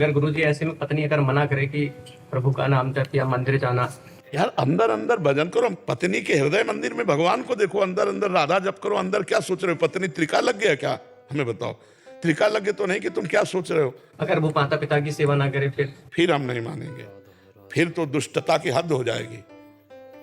अगर गुरुजी ऐसे में पत्नी अगर मना करे कि प्रभु का नाम जप या मंदिर जाना, यार अंदर अंदर भजन करो, पत्नी के हृदय मंदिर में भगवान को देखो, अंदर अंदर राधा जप करो। अंदर क्या सोच रहे हो? पत्नी त्रिका लग गया क्या? हमें बताओ। त्रिका लग गया तो नहीं कि तुम क्या सोच रहे हो? अगर वो माता पिता की सेवा ना करे फिर हम नहीं मानेंगे। फिर तो दुष्टता की हद हो जाएगी,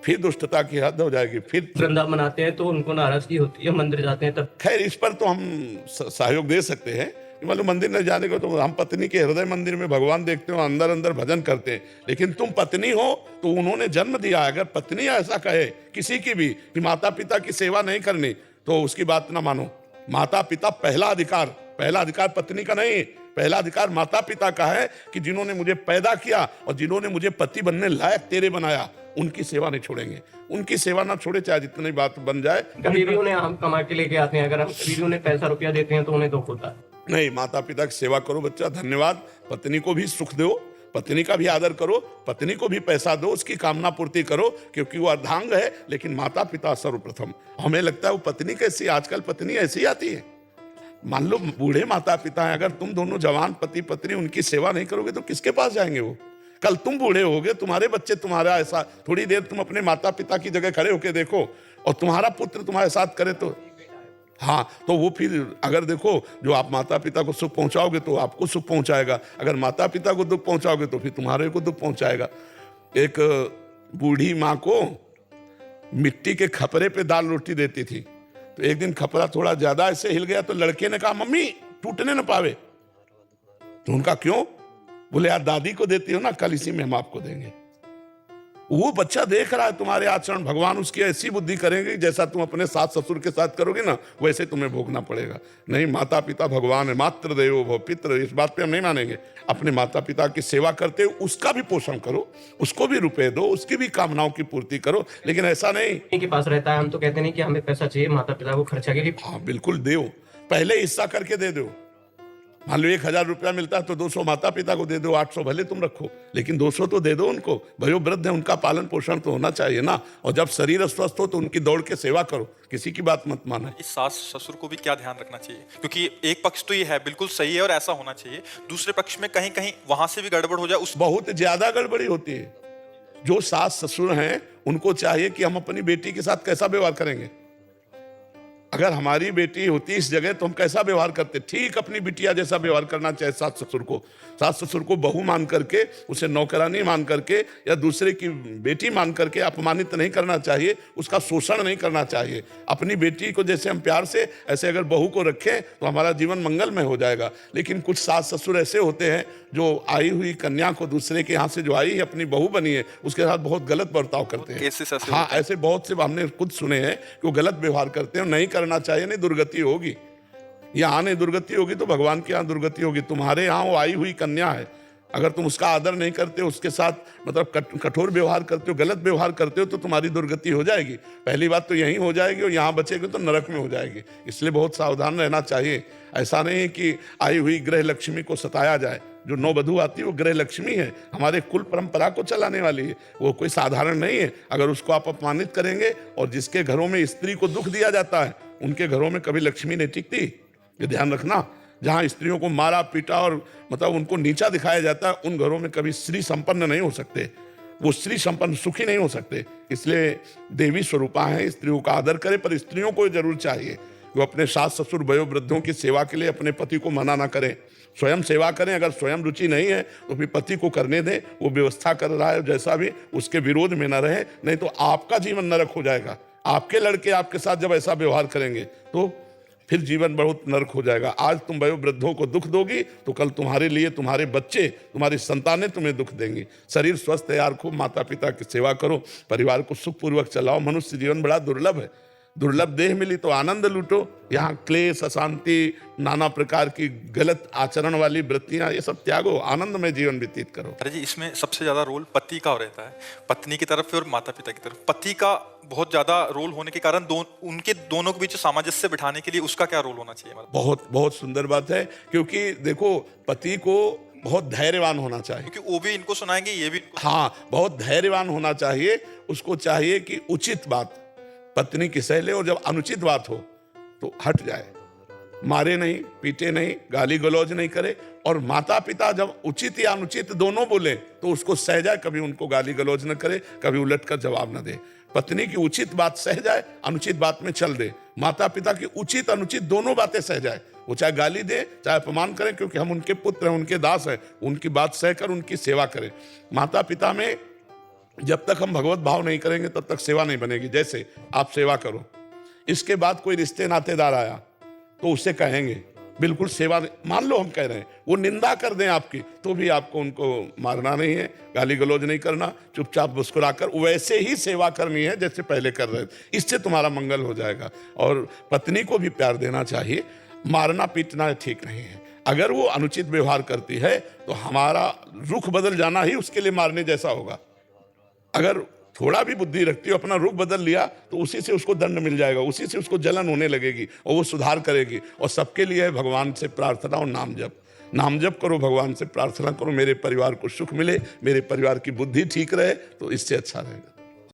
फिर दुष्टता की हद हो जाएगी। फिर वृंदावन आते हैं तो उनको नाराजगी होती है, मंदिर जाते हैं तब। खैर इस पर तो हम सहयोग दे सकते हैं। मतलब मंदिर न जाने को तो हम पत्नी के हृदय मंदिर में भगवान देखते हो, अंदर अंदर भजन करते हैं। लेकिन तुम पत्नी हो तो उन्होंने जन्म दिया। अगर पत्नी ऐसा कहे किसी की भी कि माता पिता की सेवा नहीं करनी, तो उसकी बात ना मानो। माता पिता पहला अधिकार पत्नी का नहीं, पहला अधिकार माता पिता का है कि जिन्होंने मुझे पैदा किया और जिन्होंने मुझे पति बनने लायक तेरे बनाया, उनकी सेवा नहीं छोड़ेंगे। उनकी सेवा ना छोड़े चाहे जितनी बात बन जाए। कभी भी उन्हें हम कमा के लेके आते हैं, अगर हम कभी भी उन्हें पैसा रुपया देते हैं तो उन्हें दुख होता है। नहीं, माता पिता की सेवा करो बच्चा, धन्यवाद। पत्नी को भी सुख दो, पत्नी का भी आदर करो, पत्नी को भी पैसा दो, उसकी कामना पूर्ति करो, क्योंकि वो अर्धांग है। लेकिन माता पिता सर्वप्रथम। हमें लगता है वो पत्नी कैसी, आजकल पत्नी ऐसी आती है। मान लो बूढ़े माता पिता हैं, अगर तुम दोनों जवान पति पत्नी उनकी सेवा नहीं करोगे तो किसके पास जाएंगे वो? कल तुम बूढ़े होगे, तुम्हारे बच्चे तुम्हारा ऐसा, थोड़ी देर तुम अपने माता पिता की जगह खड़े होके देखो और तुम्हारा पुत्र तुम्हारे साथ करे तो हाँ, तो वो फिर अगर देखो जो आप माता पिता को सुख पहुंचाओगे तो आपको सुख पहुंचाएगा, अगर माता पिता को दुख पहुंचाओगे तो फिर तुम्हारे को दुख पहुंचाएगा। एक बूढ़ी माँ को मिट्टी के खपरे पे दाल रोटी देती थी, तो एक दिन खपरा थोड़ा ज्यादा ऐसे हिल गया तो लड़के ने कहा मम्मी टूटने न पावे। तो उनका क्यों? बोले यार दादी को देती हो ना, कल इसी में हम आपको देंगे। वो बच्चा देख रहा है तुम्हारे आचरण, भगवान उसकी ऐसी बुद्धि करेंगे जैसा तुम अपने सास ससुर के साथ करोगे ना, वैसे तुम्हें भोगना पड़ेगा। नहीं, माता पिता भगवान है, मातृ देवो भव पितृ, इस बात पे हम नहीं मानेंगे। अपने माता पिता की सेवा करते हुए उसका भी पोषण करो, उसको भी रुपए दो, उसकी भी कामनाओं की पूर्ति करो। लेकिन ऐसा नहीं के पास रहता है, हम तो कहते नहीं कि हमें पैसा चाहिए माता पिता को खर्चा के लिए। हाँ बिल्कुल दो, पहले हिस्सा करके दे दो। मान लो 1000 रुपया मिलता है तो 200 माता पिता को दे दो, 800 भले तुम रखो, लेकिन 200 तो दे दो उनको। भयो वृद्ध है, उनका पालन पोषण तो होना चाहिए ना। और जब शरीर स्वस्थ हो तो उनकी दौड़ के सेवा करो, किसी की बात मत मानो। इस सास ससुर को भी क्या ध्यान रखना चाहिए, क्योंकि एक पक्ष तो ये है बिल्कुल सही है और ऐसा होना चाहिए, दूसरे पक्ष में कहीं कहीं वहां से भी गड़बड़ हो जाए। उस बहुत ज्यादा गड़बड़ी होती है। जो सास ससुर हैं उनको चाहिए कि हम अपनी बेटी के साथ कैसा व्यवहार करेंगे। अगर हमारी बेटी होती इस जगह तो हम कैसा व्यवहार करते? ठीक अपनी बिटिया जैसा व्यवहार करना चाहिए सास ससुर को। सास ससुर को बहू मान करके, उसे नौकरानी मान करके या दूसरे की बेटी मान करके अपमानित नहीं करना चाहिए, उसका शोषण नहीं करना चाहिए। अपनी बेटी को जैसे हम प्यार से, ऐसे अगर बहू को रखें तो हमारा जीवन मंगलमय हो जाएगा। लेकिन कुछ सास ससुर ऐसे होते हैं जो आई हुई कन्या को, दूसरे के यहाँ से जो आई है अपनी बहू बनी है, उसके साथ बहुत गलत बर्ताव करते हैं। हाँ, ऐसे बहुत से हमने खुद सुने हैं कि वो गलत व्यवहार करते हैं। नहीं करना चाहिए, नहीं दुर्गति होगी। यहाँ नहीं दुर्गति होगी तो भगवान के यहाँ दुर्गति होगी। तुम्हारे यहाँ वो आई हुई कन्या है, अगर तुम उसका आदर नहीं करते, उसके साथ मतलब कठोर व्यवहार करते हो, गलत व्यवहार करते हो, तो तुम्हारी दुर्गति हो जाएगी। पहली बात तो यही हो जाएगी, और यहाँ बचेगी तो नरक में हो जाएगी। इसलिए बहुत सावधान रहना चाहिए। ऐसा नहीं है कि आई हुई गृह लक्ष्मी को सताया जाए। जो नववधू आती है वो गृह लक्ष्मी है, हमारे कुल परंपरा को चलाने वाली है, वो कोई साधारण नहीं है। अगर उसको आप अपमानित करेंगे, और जिसके घरों में स्त्री को दुख दिया जाता है उनके घरों में कभी लक्ष्मी नहीं टिकती, ये ध्यान रखना। जहाँ स्त्रियों को मारा पीटा और मतलब उनको नीचा दिखाया जाता है, उन घरों में कभी स्त्री संपन्न नहीं हो सकते, वो स्त्री संपन्न सुखी नहीं हो सकते। इसलिए देवी स्वरूपा है, स्त्रियों का आदर करे, पर स्त्रियों को जरूर चाहिए वो अपने सास ससुर वयो वृद्धों की सेवा के लिए अपने पति को मना ना करें, स्वयं सेवा करें। अगर स्वयं रुचि नहीं है तो फिर पति को करने दें, वो व्यवस्था कर रहा है जैसा भी, उसके विरोध में ना रहे, नहीं तो आपका जीवन नरक हो जाएगा। आपके लड़के आपके साथ जब ऐसा व्यवहार करेंगे तो फिर जीवन बहुत नरक हो जाएगा। आज तुम वयो वृद्धों को दुख दोगी तो कल तुम्हारे लिए तुम्हारे बच्चे, तुम्हारी संतानें तुम्हें दुख देंगी। शरीर स्वस्थ है यार, खूब माता पिता की सेवा करो, परिवार को सुखपूर्वक चलाओ। मनुष्य जीवन बड़ा दुर्लभ है, दुर्लभ देह मिली तो आनंद लूटो। यहाँ क्लेश, अशांति, नाना प्रकार की गलत आचरण वाली वृत्तियां, ये सब त्यागो, आनंद में जीवन व्यतीत करो। अरे जी, इसमें सबसे ज्यादा रोल पति का रहता है, पत्नी की तरफ और माता पिता की तरफ। पति का बहुत ज्यादा रोल होने के कारण उनके दोनों के बीच सामंजस्य बिठाने के लिए उसका क्या रोल होना चाहिए? बहुत बहुत सुंदर बात है, क्योंकि देखो पति को बहुत धैर्यवान होना चाहिए, क्योंकि वो भी इनको सुनाएंगे, ये भी हाँ बहुत धैर्यवान होना चाहिए। उसको चाहिए कि उचित बात पत्नी की सह ले, और जब अनुचित बात हो तो हट जाए। मारे नहीं, पीटे नहीं, गाली गलौज नहीं करे। और माता पिता जब उचित या अनुचित दोनों बोले तो उसको सह जाए, कभी उनको गाली गलौज न करे, कभी उलट कर जवाब न दे। पत्नी की उचित बात सह जाए, अनुचित बात में चल दे। माता पिता की उचित अनुचित दोनों बातें सह जाए, वो चाहे गाली दे चाहे अपमान करें, क्योंकि हम उनके पुत्र हैं, उनके दास हैं, उनकी बात सहकर उनकी सेवा करें। माता पिता में जब तक हम भगवत भाव नहीं करेंगे तब तक सेवा नहीं बनेगी। जैसे आप सेवा करो, इसके बाद कोई रिश्ते नातेदार आया तो उससे कहेंगे बिल्कुल सेवा, मान लो हम कह रहे हैं, वो निंदा कर दें आपकी तो भी आपको उनको मारना नहीं है, गाली गलौज नहीं करना, चुपचाप मुस्कुराकर वैसे ही सेवा करनी है जैसे पहले कर रहे थे। इससे तुम्हारा मंगल हो जाएगा। और पत्नी को भी प्यार देना चाहिए, मारना पीटना ठीक नहीं है। अगर वो अनुचित व्यवहार करती है तो हमारा रुख बदल जाना ही उसके लिए मारने जैसा होगा। अगर थोड़ा भी बुद्धि रखती हो, अपना रुख बदल लिया तो उसी से उसको दंड मिल जाएगा, उसी से उसको जलन होने लगेगी और वो सुधार करेगी। और सबके लिए भगवान से प्रार्थना और नाम जप करो, भगवान से प्रार्थना करो, मेरे परिवार को सुख मिले, मेरे परिवार की बुद्धि ठीक रहे, तो इससे अच्छा रहेगा।